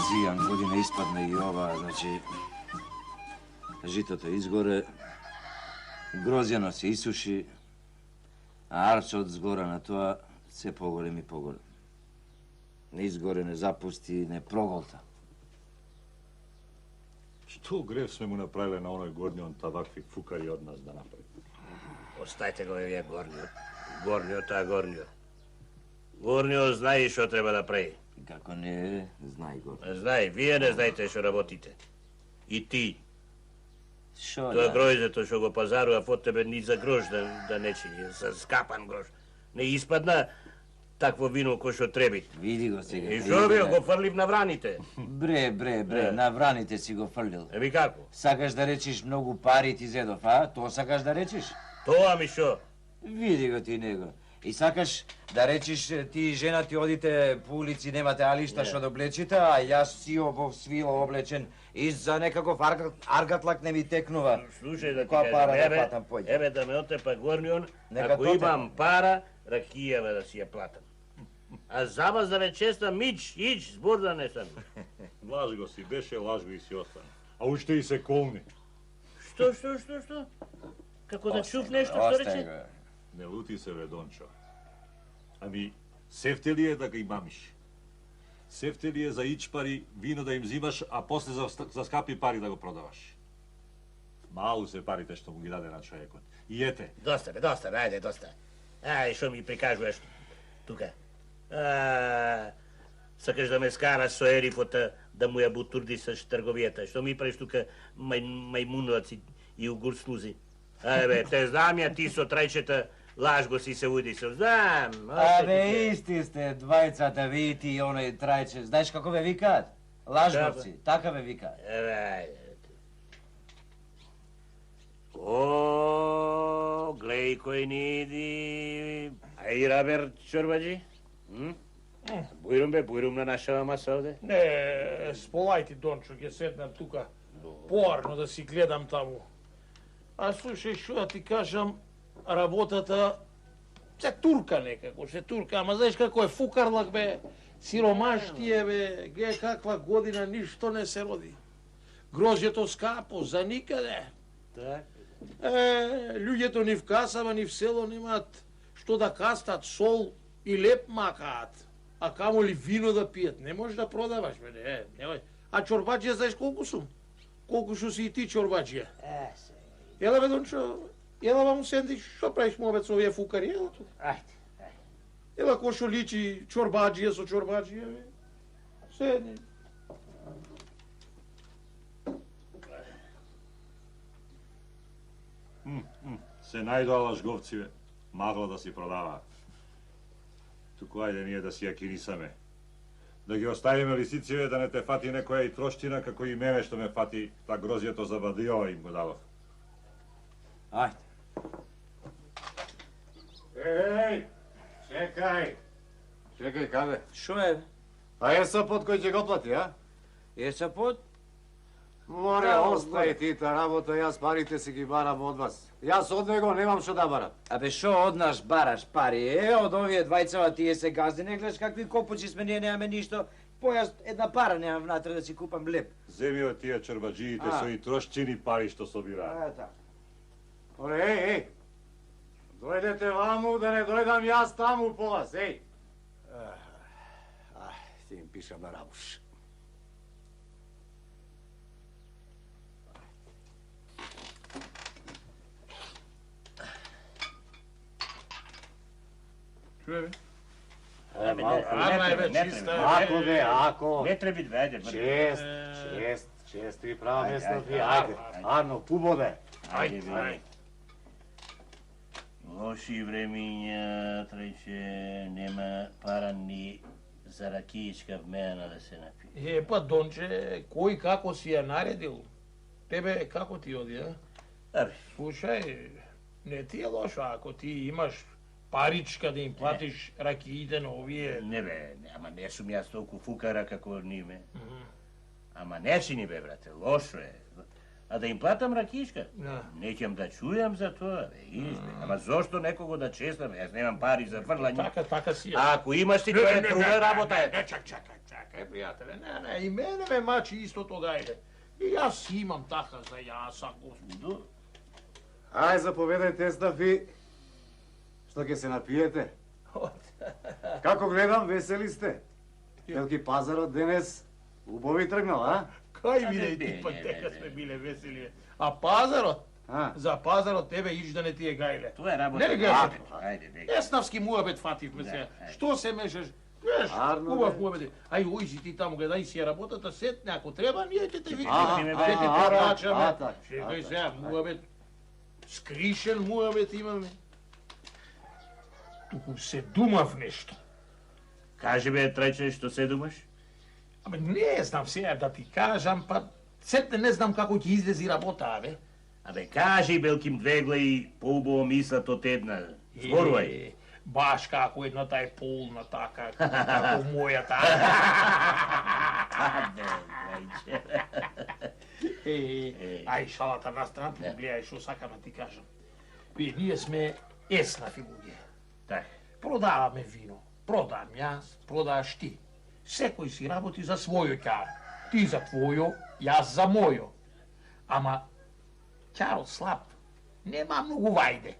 zijan godine ispadne i ova, znači, žitото izgore, grozjano se isuši, a arča od zgora na toa sve pogore mi pogore. Ne izgore, ne zapusti, ne progolta. Što grev sme mu napravili na onoj gornjoj, on takvi fukari od nas da napravi? Ostajte go je gornjo. Gornjo ta gornjo. Gornjo знае što treba da pravi. Kako ne, znaj gornjo. Знае, вие не знаете što работите. И ти. Šo Тоа да? гројзето што го пазарува од тебе ни за грош да не чини, за скапан грош. Не испадна такво вино кој што треба. Види го сега. И што бе, го фрлив на враните. Бре, на враните си го фрлил. Еби како? Сакаш да речиш многу пари ти зедов, а? То сакаш да речиш? Тоа ми што? Види го ти него. И сакаш да речиш ти и жена ти одите по улици, немате алишта што да облечите, а јас си обов свило облечен и за некаков аргатлак не ми текнува. Слушај да ти Која пара да кажам, платам поќе? еве да ме отепа горнион, Нека ако тотепа. имам пара, ракијава да си ја платам. А за вас да речеста мич, збор да не сам. Лаж го си беше, лаж го и си остане. А уште и се колни. Што? Како да чув нешто што рече? Не лути се, бе, Дончо. Ами, сефте ли е да ги мамиш? Сефте ли е за ич пари вино да им взимаш, а после за скапи пари да го продаваш? Малу се парите што му ги даде на човекот. И ете. Доста, ајде, доста. Ај, што ми прикажуваш тука? Сакаш да ме скараш со ерифота да му ја бутурди со трговијата. Што ми правиш тука мајмуноваци и угурслузи? Ајде бе, те знам ја ти со трајчета лаж го си се удисал. Знам. Абе, исти сте, двајцата, ви ти и оној трајче. Знаеш како ве викаат? Лажговци, така ве викаат. Ајде. О, глеј кој ни иди. Ај, рабер, чорбаджи? Бујрум на нашава маса овде? Не, сполајте, Дончо, ќе седнам тука поарно да си гледам таму. А слушај, што да ти кажам, работата се турка некако, ама знаеш како е фукарлак, бе, сиромаштие, бе, гледа каква година, ништо не се роди. Грозјето скапо, за никаде. Так. Луѓето ни в касава, ни в село немаат што да кастат, сол и леп макаат. А камо ли вино да пијат, не можеш да продаваш, бе, немој. А чорбаджија знаеш колку сум? Колку што си и ти чорбаджија? Ела бе, Дончо, ела вам сенди, што правиш му обед со овие фукари, ела тука. Ајде. Ела кој што личи чорбаджија со чорбаджија, бе. Седни. Се најдоа лажговци, бе. Магло да си продава. Туку ајде ние да си ја кирисаме. Да ги оставиме лисициве, да не те фати некоја и троштина, како и мене што ме фати та грозјето за бадио им го дадов. Ајде. Еј, чекај, каде? Шо е? А е сапот кој ќе го плати, а? Е сапот? Море, остај ти та работа, јас парите си ги барам од вас. Јас од него немам што да барам. Абе, шо од нас бараш пари? Од овие двајцава тие се газди, не гледаш какви копучи сме, ние немаме ништо. Појас една пара немам внатре да си купам леп. Земи од тие чорбаджиите со и трошчини пари што собираат. така. Море, еј, дојдете ваму да не дојдам јас таму по вас, еј. Ќе им пишам на рабуш. Чуе, бе? Ако бе, ако. Не треба да ајде. Чест, ви права место ви, ајде. Арно, пубоде. Ајде. Лоши времиња, трајче, нема пара ни за ракијичка вмена да се напие. Па, Донче, кој како си ја наредил? Тебе како ти оди, а? Абе, Слушај, не ти е лошо ако ти имаш паричка да им платиш ракиите на овие. не бе, ама не сум јас толку фукара како ниме. Ама не си ни бе, брате, лошо е. А да им платам ракишка? Не ќам да чујам за тоа, бе, избе. Ама зошто некого да честам? Јас немам пари за фрлање. Така си е. А ако имаш ти, тоа е друга работа. Чакай, пријателе, не, и мене ме мачи истото гајле. И јас имам така за јаса, господу. Ај, заповедајте, Естаф, и што ќе се напиете? Како гледам, весели сте? Велики пазарот денес убави тргнал, а? Кај виде ти па дека сме биле весели. А пазарот? А? За пазарот тебе иш да не ти е гајле. Тоа е работа. Не гледаш? Ајде, бега. Еснавски муабет фативме се. Што се мешаш? Гледаш, Арно, убав бе. муабет. Ај, ој си ти таму, гледај си ја работата, сетне, ако треба, ние ќе те А, викнеме, а, ќе ти а, порачаме. а, така, Чекај а, сега, муабет, скришен муабет имаме. Туку се думав нешто. Кажи бе, Трајче, што се думаш? Абе, не знам сега да ти кажам, па сетне не знам како ќе излези работа, бе. Абе, кажи, Белким Двегла и поубаво мислат од една. Зборувај. Баш како едната е полна, така, како мојата. Абе, Трајче. Ај, шалата на страна, гледај што сакам да ти кажам. Ние сме еснафи луѓе. Така. Продаваме вино. Продам јас, продаш ти. Секој си работи за својо ќар. Ти за твојо, јас за мојо. Ама, ќарот слаб, нема многу вајде.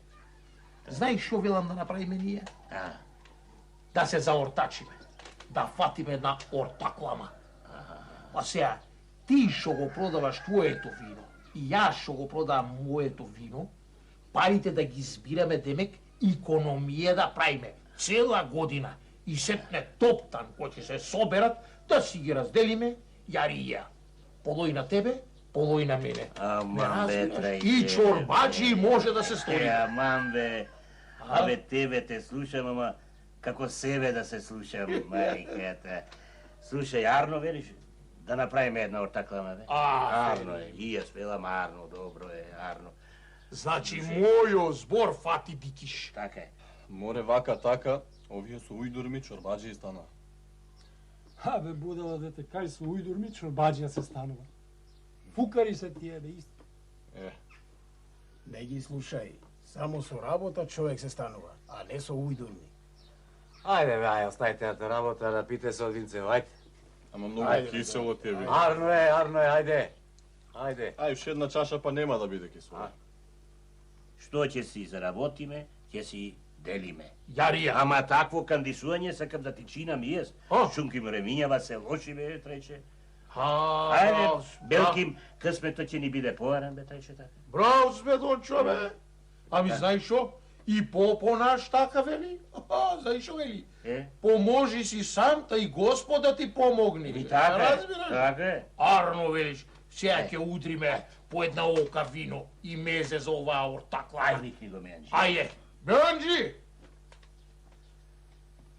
Знаеш што велам да направиме ние? Да се заортачиме. Да фатиме една ортаклама. Па сега, ти што го продаваш твоето вино и јас што го продавам моето вино, парите да ги збираме, демек, икономија да правиме цела година и сепне топтан кој ќе се соберат, да си ги разделиме, јари и ја. Полој на тебе, полој на мене. Аман бе, Трајче. И чорбаджи може да се стори. Аман бе. Абе, тебе те слушам, ама како себе да се слушам, мајката. Слушај, Арно, велиш? Да направиме една ортаклама, бе? Арно е. И јас велам Арно, добро е, Арно. Значи, мојо збор фати дикиш. Така е. Море вака така, овие со ујдурми чорбаджи стана. Абе, будала дете, кај со ујдурми чорбаджија се станува. Фукари се тие, бе, исто. Не ги слушај. Само со работа човек се станува, а не со ујдурми. Ајде, бе, ај, оставите на работа, да пите со одинце, ајде. Ама многу кисело ти е, бе. Арно е, ајде. Ајде. Ај, уште една чаша па нема да биде кисело. Што ќе си заработиме, ќе си делиме. Јарија. Ама такво кандисување сакам да ти чинам и јас. А? Шунким ремињава се лоши, бе, Трајче. Ајде, Ајде, Белким, късмето ќе ни биде поаран, бе, Трајче, така. Браво сме, Дончо, бе. Ами знаеш што? И Попо наш така вели. Знаеш што вели? Поможи си сам, та и Господ да ти помогне. И така е, Разбираш? така е. Арно велиш, сега ќе удриме по една ока вино и мезе за оваа ортакла. Ај, викни го Менџи. Ајде, Менџи!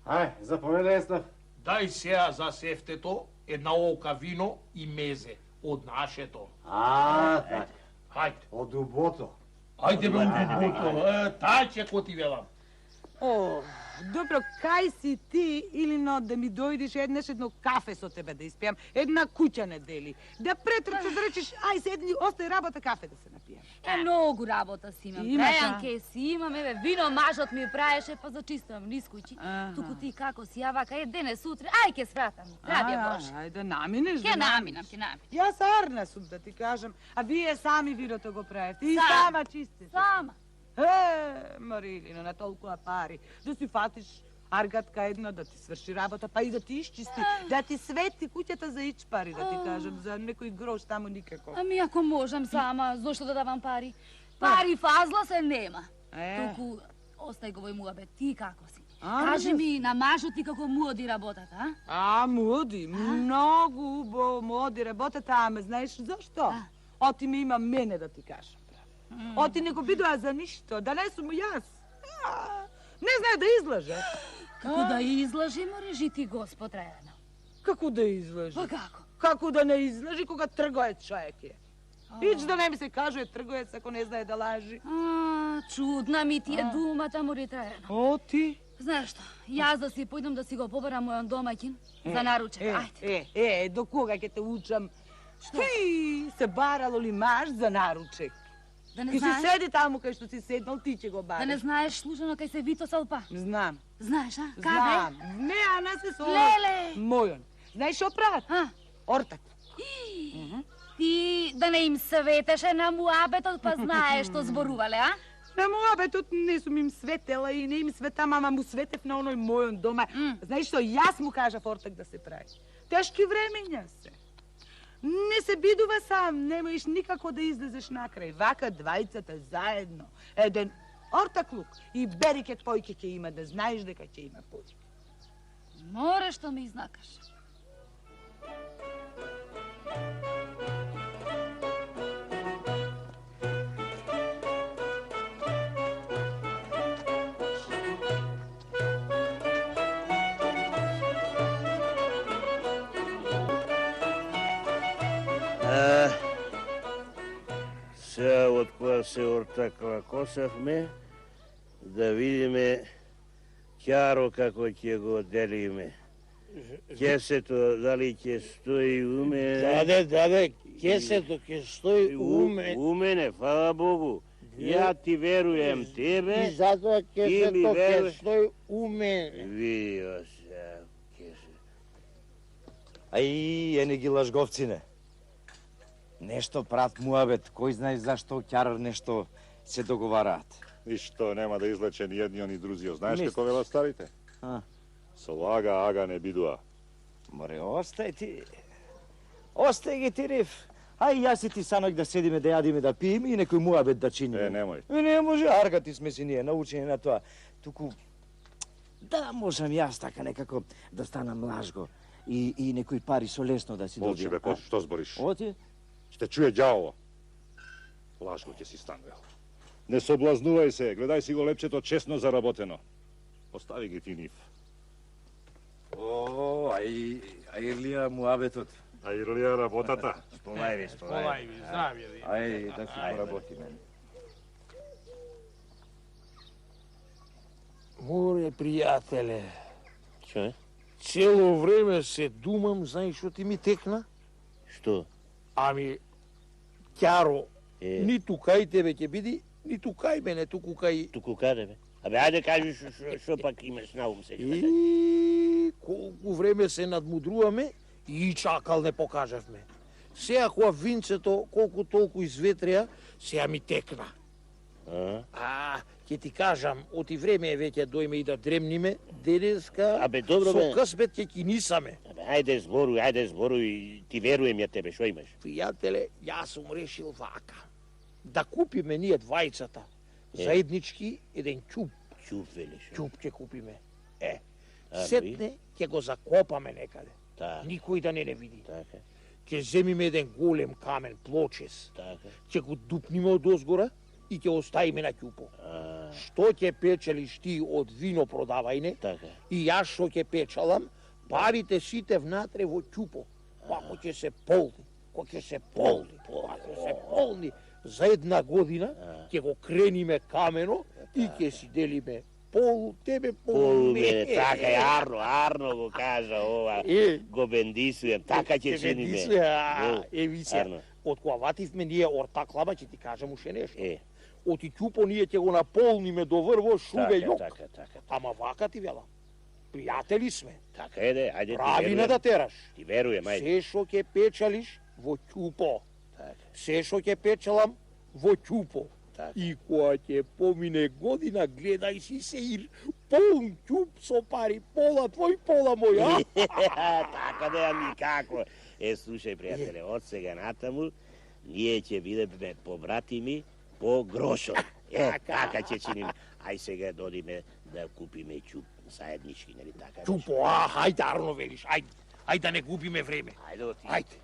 Ај, заповедај, Естаф. Дај сега за сефтето една ока вино и мезе од нашето. Така. Хајде. Од убото. Ајде бе, тај ќе ко ти велам. О, добро, кај си ти или но да ми дојдеш едно кафе со тебе да испијам, една куќа не дели. Да претрчаш да речеш, ај седни, остај работа кафе да се напијам. Многу работа си имам. Имаш, Трајанке си имам, еве, вино мажот ми праеше, па зачистувам низ куќи. Туку ти како си ја вака, денес утре, ај ке свратам. Радија Боже. Ај да наминеш. Ке наминам. Јас арна сум да ти кажам, а вие сами виното го правите. И Сам. сама чистите. Сама. Марилина, на толкова пари, да си фатиш аргатка една, да ти сврши работа, па и да ти изчисти, да ти свети куќата за ич пари, да ти кажам, за некој грош таму никако. Ами ако можам сама, зошто да давам пари? Пари фазла се нема. Туку, остај го вој муабет, ти како си? Кажи ми, на мажот ти како му оди работата, а? Муди, многу убаво му оди работата, ама знаеш зашто? Оти ми има мене да ти кажам. Оти не го бидоа за ништо, да не сум јас. Не знае да излаже. Како да излажи, морежи ти Господ Трајано. Како да излаже? Па како? Како да не излажи кога тргоец човек е? Ич да не ми се кажува тргоец ако не знае да лажи. Чудна ми ти е думата, мори Трајано. Оти? Знаеш што, јас да си појдам да си го побарам мојон домаќин за наручек, ајде. До кога ќе те учам? Ти се барало ли маш за наручек? Да не Ки знаеш? си седи таму кај што си седнал, ти ќе го бараш. Да не знаеш служено кај се Вито Салпа? Знам. Знаеш, а? Знам. Не, а не се со... Леле! Мојон. Знаеш што прават? Ортак. Ти да не им съветеше на муабетот, па знаеш што зборувале, а? На муабетот не сум им светела и не им светам, ама му светев на оној мојон дома. Знаеш што, јас му кажав ортак да се прави. Тешки времења се. Не се бидува сам, не можеш никако да излезеш накрај. Вака двајцата заедно, еден ортаклук и берике појке ќе има, да знаеш дека ќе има појке. Море што ми изнакаш. Сега од која се ортакла косавме, да видиме Ќаро како ќе го делиме. Кесето дали ќе стои уме? Даде, кесето ќе стои уме. Умене, фала Богу. Ја ти веруjem тебе. И затоа кесето ќе стои уме. Видио се, кесето. Ај, ени ги лажговцине. Нешто прат муабет, кој знае зашто Ќар нешто се договараат. Ништо нема да излече ни едниот ни друзиот. Знаеш како велат старите? Со ага не бидуа. Море, остај ти. Остај ги ти, Риф. Ај, јас и ти санок да седиме, да јадиме, да пиеме и некој муабет да чиниме. Немој. Не може, аргати сме си ние, научени на тоа. Туку, да можам јас така некако да станам лажго и некои пари со лесно да си добијам. Молчи бе, што збориш? Оти? Ще чуе ѓаволо. Лажго ќе си станувал. Не соблазнувај се, гледај си го лепчето честно заработено. Остави ги ти нив. О, ај Ирлија муабетот. А Ирлија работата. Сполај ви. Здравје. Ај, да си поработиме. Море, пријателе. Што е? Цело време се думам, знаеш што ти ми текна? Што? Ами, Ќаро, ниту кај тебе ќе биди, ниту кај мене, туку кај... Туку каде бе? Абе, ајде кажи што пак имаш на ум сега. И колку време се надмудруваме и чакал не покажавме. Сега кога винцето колку толку изветреа, сега ми текна. Ќе ти кажам, оти време е веќе дојме и да дремниме, денеска Абе, добро бе. со късмет ќе кинисаме. Абе, ајде зборуј, ти веруjem ја тебе, што имаш? Пријателе, јас сум решил вака. Да купиме ние двајцата, заеднички еден ќуп. Ќуп, велиш. Ќуп ќе купиме. Сетне ќе го закопаме некаде. Никој да не види. Така. Ќе земиме еден голем камен, плочес. Така. Ќе го дупниме од озгора и ќе оставиме на ќупо. Што ќе печелиш ти од вино продавајне, Така. и јас што ќе печалам, парите сите внатре во ќупо. Ако ќе се полни, за една година ќе го крениме камено и ќе си делиме полу тебе, полу мене. Така е, Арно го кажа ова. Го бендисуjem, така ќе чиниме. Еви се, од кога вативме ние ортаклама, ќе ти кажам уште нешто. Оти ќупо ние ќе го наполниме до врво шубе јок. Така. Ама вака ти велам. Пријатели сме. Така е, ајде ти Прави веруjem. не да тераш. Ти веруjem, ајде. Се што ќе печалиш во ќупо. Се што ќе печалам во ќупо. И кога ќе помине година, гледај си сеир, полн ќуп со пари, пола твој, пола мој, Така да ми како. Слушај, пријателе, од сега натаму, ние ќе бидеме побратими по грошот. Така ќе чиниме. Ај сега додиме да купиме ќуп заеднички, нели така? Ќупо, хајде, Арно, велиш, ајде да не губиме време. Ајде, оти. Ајде.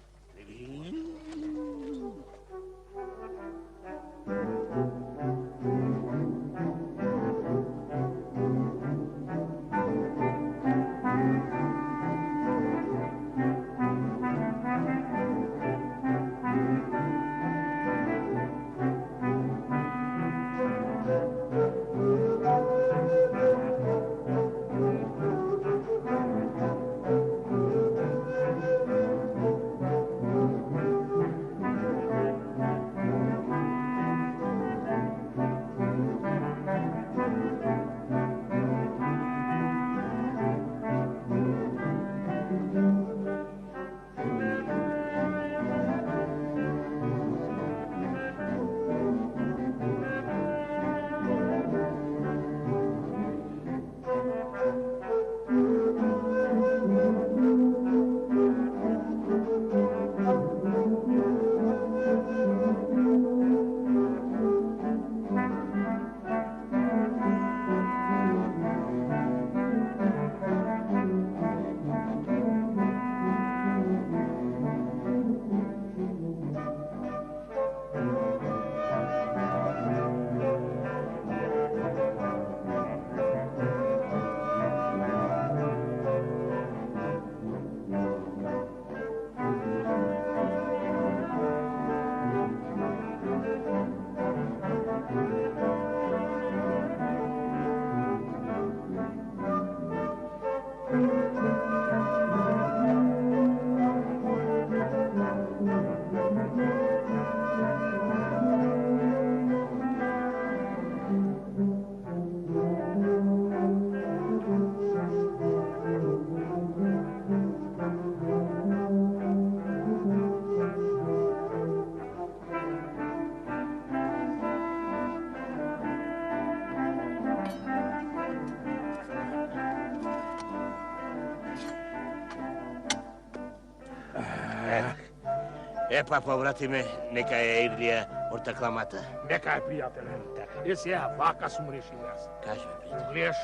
Па, побратиме, нека е Ирлија ортакламата. Нека е, пријателе. Сега, вака сум решил јас. Кажи, пријател. Гледаш,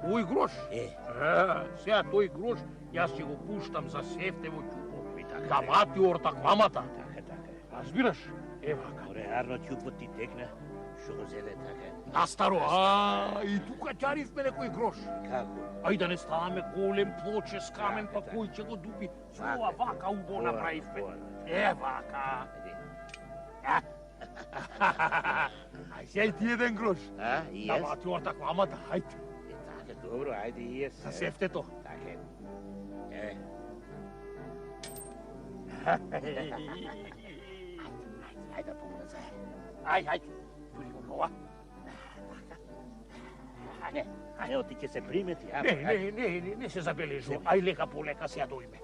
овој грош. Сега тој грош, јас ќе го пуштам за сефтево ќупо. Да мати ортакламата. Така. Разбираш? Вака. Оре, арно ќупот ти текна, шо го зеде така. Настаро, и тука ќаривме некој грош. Како? Ај да не ставаме голем плоче с камен, па кој ќе го дуби. Ова вака убаво направивме. Вака. Ај сега и ти еден грош. И Да јас? мати ортакламата, ајде. Така, добро, ајде и јас. Sa сефтето. Така. Ајде да помогна заедно. Ајде. Тури го ова. Ево ти ќе се примети. Не се забележува. Ај лека по лека сега дојме.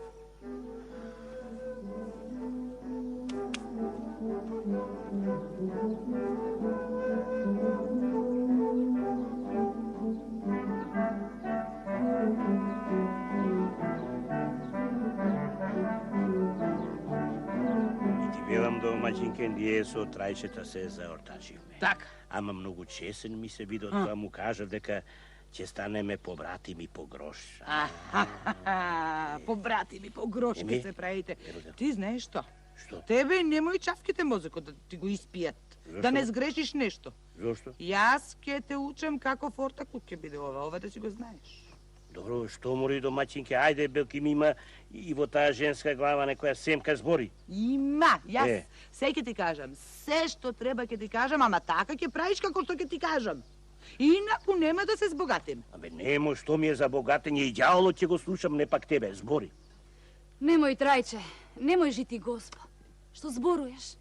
Велам домаќинке, ние со трајчета се заортачивме. Така. Ама многу чесен ми се видо тоа, му кажав дека ќе станеме побратими по грош. Побратими по грош ке се правите. Ти знаеш што? Што? Тебе немој чавките мозокот да ти го испијат. Да не сгрешиш нешто. Зошто? Јас ќе те учам како ортаклук ќе биде ова да си го знаеш. Добро, што мори домаќинке, ајде белки ми има и во таа женска глава некоја семка збори. Има, јас се ќе ти кажам, се што треба ќе ти кажам, ама така ќе правиш како што ќе ти кажам. Инаку нема да се збогатим. Абе, немо, што ми е за богатење и ѓаволот ќе го слушам, не пак тебе, збори. Немој, Трајче, немој жити Госпо. Што зборуваш?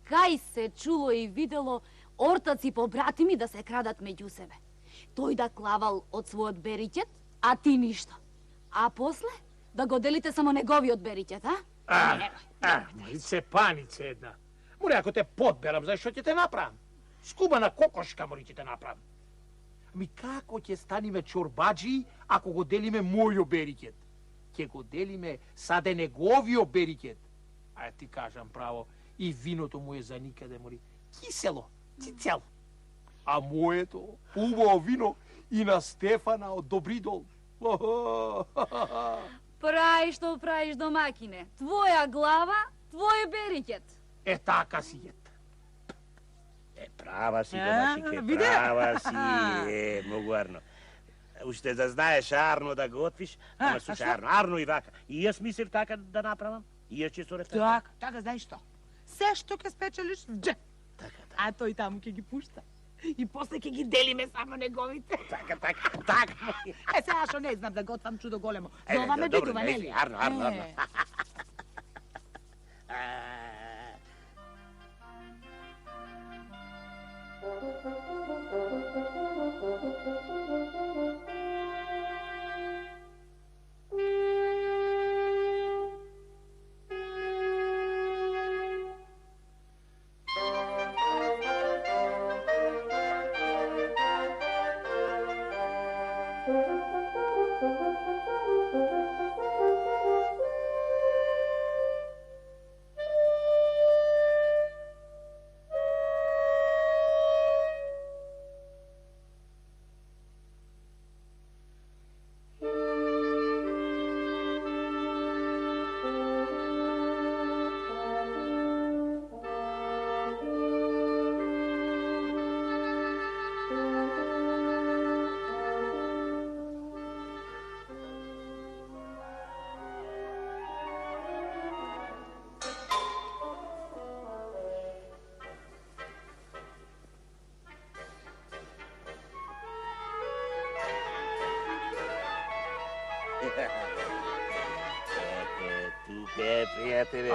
Кај се чуло и видело ортаци побратими да се крадат меѓу себе. Тој да клавал од својот бериќет, а ти ништо. А после да го делите само неговиот бериќет, Марице панице една. Море, ако те подберам, знаеш што ќе те направам? Скубана кокошка мори ќе те направам. Ами како ќе станиме чорбаджи ако го делиме мојо бериќет? Ќе го делиме саде неговио бериќет. А ти кажам право, и виното му е за никаде, мори. Кисело, цицел. А моето, убаво вино, и на Стефана од Добридол. Прај што правиш, домакине. Твоја глава, твој бериќет. Така си ет. Права си, домаќинке, права си. Многу арно. Уште да знаеш арно да готвиш, ама слушај арно и вака. И јас мислев така да направам. И јас ќе со репета. Така, знаеш што? Се што ќе спечелиш, джек. Така. А тој таму ќе ги пушта. И после ќе ги делиме само неговите. Така. Сега што не знам да готвам чудо големо. За ова ме бидува, нели? Арно. Пријателе,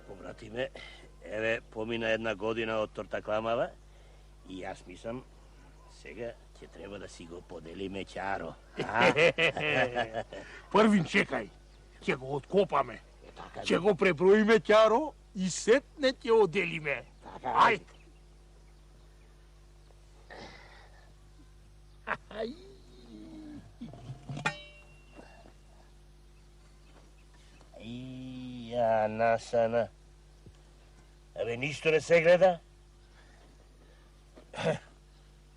побратиме, еве, помина една година од тортакламава и јас мислам, сега ќе треба да си го поделиме ќаро. Првин чекај, ќе го откопаме. Ќе го преброиме ќаро и сетне ќе оделиме. Ајде. Ja, насана. Абе, нищо не се гледа?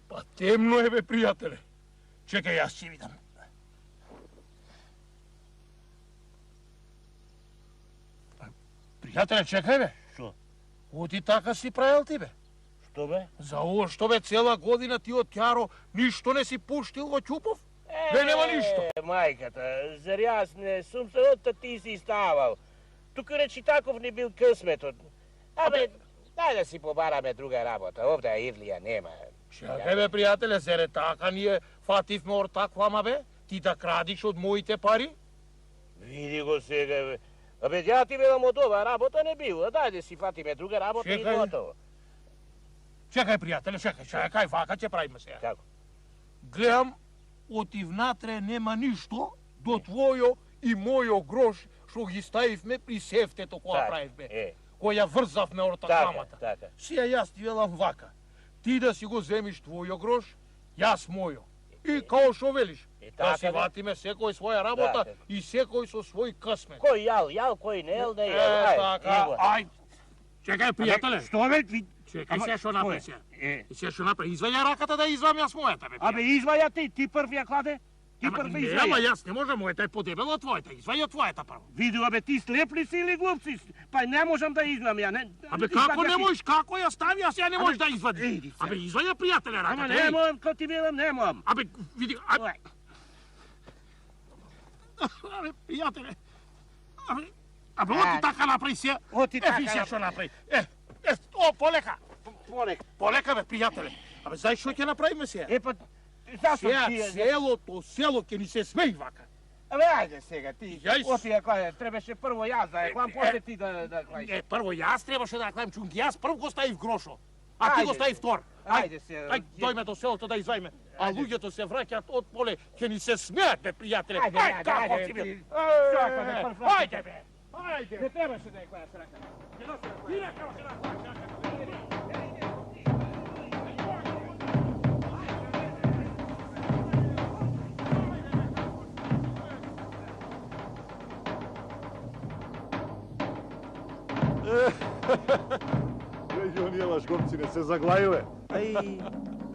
Па темно е, бе, пријателе. Чекај, јас ќе видам. Пријателе, чекај, бе. Шо? Оти така си правил ти, бе. Што, бе? За ово што, бе, цела година ти од Ќаро ништо не си пуштил во Ќупов? Бе, нема ништо. Мајката, зар јас не сум се од ти си ставал. Тука речи таков не бил късметот. Абе, дај да си побараме друга работа. Овде Ирлија нема. Чекај, бе, пријателе, зере така ние фативме ортаклама, бе? Ти да крадиш од моите пари? Види го сега, бе. Абе, ја ти велам од ова работа не била. Дај да си фатиме друга работа и готово. Чекај, пријателе, чекај, вака ќе правиме сега. Како? Гледам, оти внатре нема ништо до твојо и мојо грош што ги ставивме при сефтето која правивме. Која врзавме ортакламата. Така. Сија јас ти велам вака. Ти да си го земиш твојо грош, јас мојо. И као што велиш, да си ватиме секој своја работа и секој со свој късмет. Кој јал, кој не јал, не јал. Така, ај. Чекај, пријателе. Што, бе? Чекај се што направи се. Се што направи. Извај раката да извам јас мојата, бе. Абе, извај ја ти прв ја кладе. Ти прв извај. Ама јас не можам, мојата е подебела од твојата. Извај ја твојата прво. Виду, абе, ти слеп ли си или глуп си? Па не можам да извам ја. Абе, како не можеш, како ја стави, јас ја не можеш да извадиш. Абе, извај ја, пријателе, раката. Ама не можам, како ти велам, не можам. Абе, види, абе, пријателе. Абе, оти така направи се. Оти така. Виж што направи. О, полека. Полека, бе, пријателе. Абе, знаеш што ќе направиме се? Па, зашто ти село ќе ни се смеи вака. Абе, ајде сега, ти. Оти ја кладе, требаше прво јас да ја клам, после ти да кладеш. Прво јас требаше да ја клам чунги, јас прв го ставив грошо, а ти го стави втор. Ајде сега. Ајде, дојме до селото да извајме. А луѓето се враќаат од поле, ќе ни се смеат, бе, пријателе. Ајде, како ти бил? Ајде, бе. Ајде. Не требаше да ја кладеш рака. Леѓи оние лажговци не се заглаиле.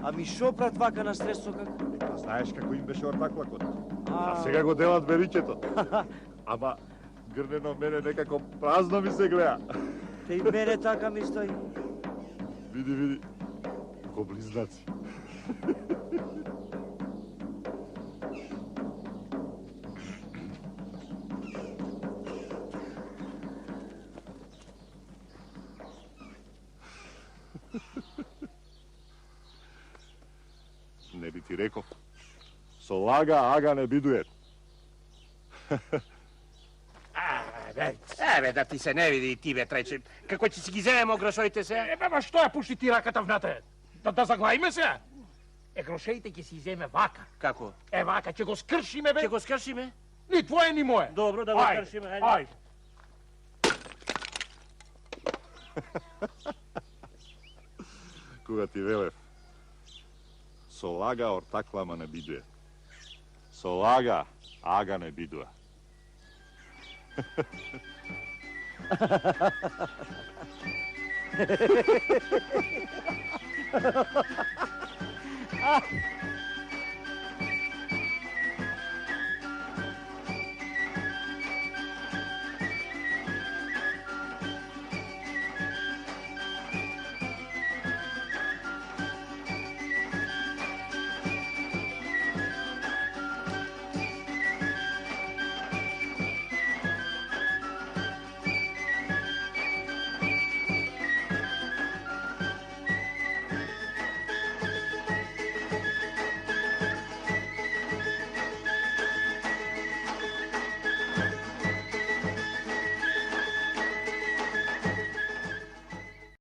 Ами шо брат вака на стресо как? Па знаеш како им беше ортаклакот. А сега го делат бериќето. Ама грнено мене некако празно ми се гледа. Те и мене така ми стои. Види, ко близнаци. Не би ти реков. Со лага ага не бидуе. Бе, да ти се не види и ти, бе, трече. Како ќе си ги земемо грошоите се? Бе, што ја пушти ти раката внатре? Да заглаиме се? Грошеите ќе си земе вака. Како? Вака, ќе го скршиме, бе. Ќе го скршиме? Ни твое, ни мое. Добро, да го скршиме. Ајде. Кога ти велев, со лага ортаклама не бидуе. Со лага ага не бидуа.